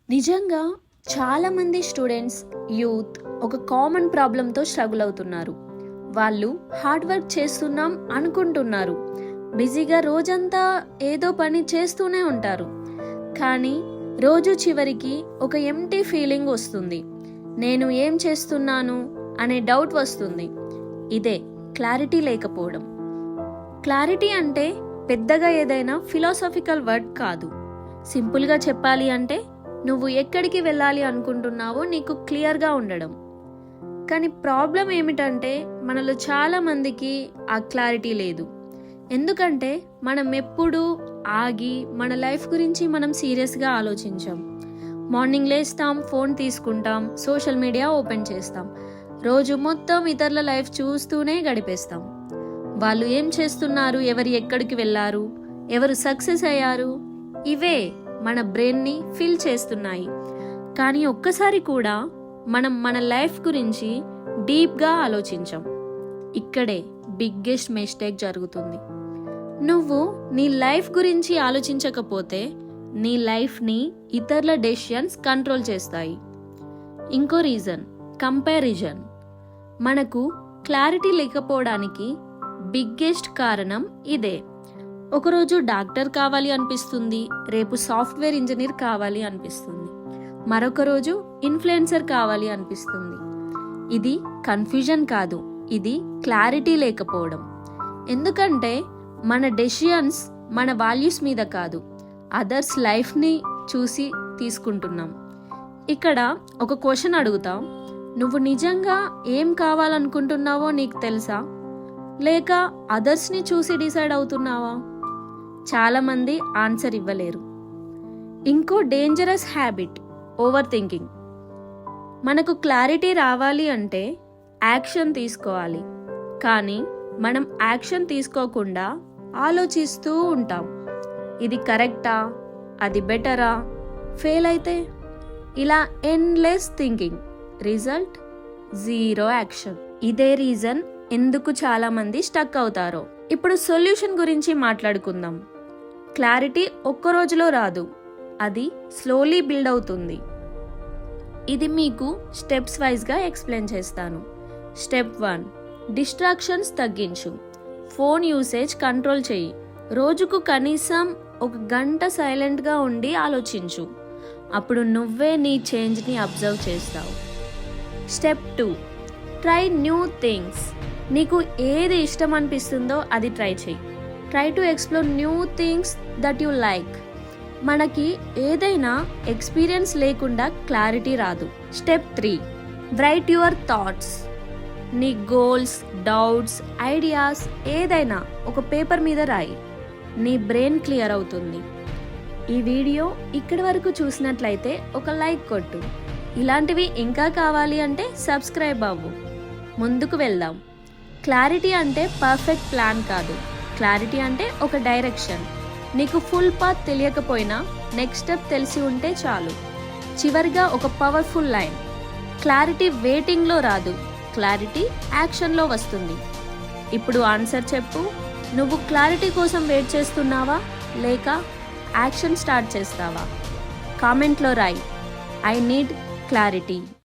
నిజంగా చాలామంది students, youth ఒక కామన్ ప్రాబ్లంతో స్ట్రగుల్ అవుతున్నారు. వాళ్ళు హార్డ్ వర్క్ చేస్తున్నాం అనుకుంటున్నారు, బిజీగా రోజంతా ఏదో పని చేస్తూనే ఉంటారు. కానీ రోజు చివరికి ఒక ఎంప్టీ ఫీలింగ్ వస్తుంది. నేను ఏం చేస్తున్నాను అనే డౌట్ వస్తుంది. ఇదే క్లారిటీ లేకపోవడం. క్లారిటీ అంటే పెద్దగా ఏదైనా ఫిలాసఫికల్ వర్డ్ కాదు. సింపుల్గా చెప్పాలి అంటే నువ్వు ఎక్కడికి వెళ్ళాలి అనుకుంటున్నావో నీకు క్లియర్గా ఉండడం. కానీ ప్రాబ్లం ఏమిటంటే మనలో చాలా మందికి ఆ క్లారిటీ లేదు. ఎందుకంటే మనం ఎప్పుడూ ఆగి మన లైఫ్ గురించి మనం సీరియస్గా ఆలోచించాం. మార్నింగ్ లేస్తాం, ఫోన్ తీసుకుంటాం, సోషల్ మీడియా ఓపెన్ చేస్తాం, రోజు మొత్తం ఇతరుల లైఫ్ చూస్తూనే గడిపేస్తాం. వాళ్ళు ఏం చేస్తున్నారు, ఎవరు ఎక్కడికి వెళ్ళారు, ఎవరు సక్సెస్ అయ్యారు, ఇవే మన బ్రెయిన్ని ఫిల్ చేస్తున్నాయి. కానీ ఒక్కసారి కూడా మనం మన లైఫ్ గురించి డీప్గా ఆలోచించాం. ఇక్కడే బిగ్గెస్ట్ మిస్టేక్ జరుగుతుంది. నువ్వు నీ లైఫ్ గురించి ఆలోచించకపోతే నీ లైఫ్ని ఇతరుల డెసిషన్స్ కంట్రోల్ చేస్తాయి. ఇంకో రీజన్ కంపారిజన్. మనకు క్లారిటీ లేకపోవడానికి బిగ్గెస్ట్ కారణం ఇదే. ఒకరోజు డాక్టర్ కావాలి అనిపిస్తుంది, రేపు సాఫ్ట్వేర్ ఇంజనీర్ కావాలి అనిపిస్తుంది, మరొక రోజు ఇన్ఫ్లుయెన్సర్ కావాలి అనిపిస్తుంది. ఇది కన్ఫ్యూజన్ కాదు, ఇది క్లారిటీ లేకపోవడం. ఎందుకంటే మన డెసిషన్స్ మన వాల్యూస్ మీద కాదు, అదర్స్ లైఫ్ని చూసి తీసుకుంటున్నాం. ఇక్కడ ఒక క్వశ్చన్ అడుగుతాం, నువ్వు నిజంగా ఏం కావాలనుకుంటున్నావో నీకు తెలుసా, లేక అదర్స్ని చూసి డిసైడ్ అవుతున్నావా? చాలామంది ఆన్సర్ ఇవ్వలేరు. ఇంకో డేంజరస్ హ్యాబిట్ ఓవర్ థింకింగ్. మనకు క్లారిటీ రావాలి అంటే యాక్షన్ తీసుకోవాలి, కానీ మనం యాక్షన్ తీసుకోకుండా ఆలోచిస్తూ ఉంటాం. ఇది కరెక్టా, అది బెటరా, ఫెయిల్ అయితే, ఇలా endless thinking. Result zero action. ఇదే రీజన్ ఎందుకు చాలామంది స్టక్ అవుతారో. ఇప్పుడు సొల్యూషన్ గురించి మాట్లాడుకుందాం. క్లారిటీ ఒక్క రోజులో రాదు, అది స్లోలీ బిల్డ్ అవుతుంది. ఇది మీకు స్టెప్స్ వైజ్గా ఎక్స్ప్లెయిన్ చేస్తాను. స్టెప్ 1, డిస్ట్రాక్షన్స్ తగ్గించు. ఫోన్ యూసేజ్ కంట్రోల్ చేయి. రోజుకు కనీసం 1 గంట సైలెంట్గా ఉండి ఆలోచించు. అప్పుడు నువ్వే నీ చేంజ్ని అబ్జర్వ్ చేస్తావు. Step 2, try new things. నీకు ఏది ఇష్టం అనిపిస్తుందో అది ట్రై చేయి. Try to explore new things that you like. మనకి ఏదైనా ఎక్స్పీరియన్స్ లేకుండా క్లారిటీ రాదు. Step 3, right your thoughts. నీ గోల్స్, డౌట్స్, ఐడియాస్ ఏదైనా ఒక పేపర్ మీద రాయి. నీ బ్రెయిన్ క్లియర్ అవుతుంది. ఈ వీడియో ఇక్కడి వరకు చూసినట్లయితే ఒక లైక్ కొట్టు. ఇలాంటివి ఇంకా కావాలి అంటే సబ్స్క్రైబ్ అవ్వు. ముందుకు వెళ్దాం. క్లారిటీ అంటే పర్ఫెక్ట్ ప్లాన్ కాదు. క్లారిటీ అంటే ఒక డైరెక్షన్. నీకు ఫుల్ పాత్ తెలియకపోయినా నెక్స్ట్ స్టెప్ తెలిసి ఉంటే చాలు. చివరిగా ఒక పవర్ఫుల్ లైన్, క్లారిటీ వెయిటింగ్లో రాదు, క్లారిటీ యాక్షన్లో వస్తుంది. ఇప్పుడు ఆన్సర్ చెప్పు. నువ్వు క్లారిటీ కోసం వెయిట్ చేస్తున్నావా, లేక యాక్షన్ స్టార్ట్ చేస్తావా? కామెంట్లో రాయి, ఐ నీడ్ క్లారిటీ.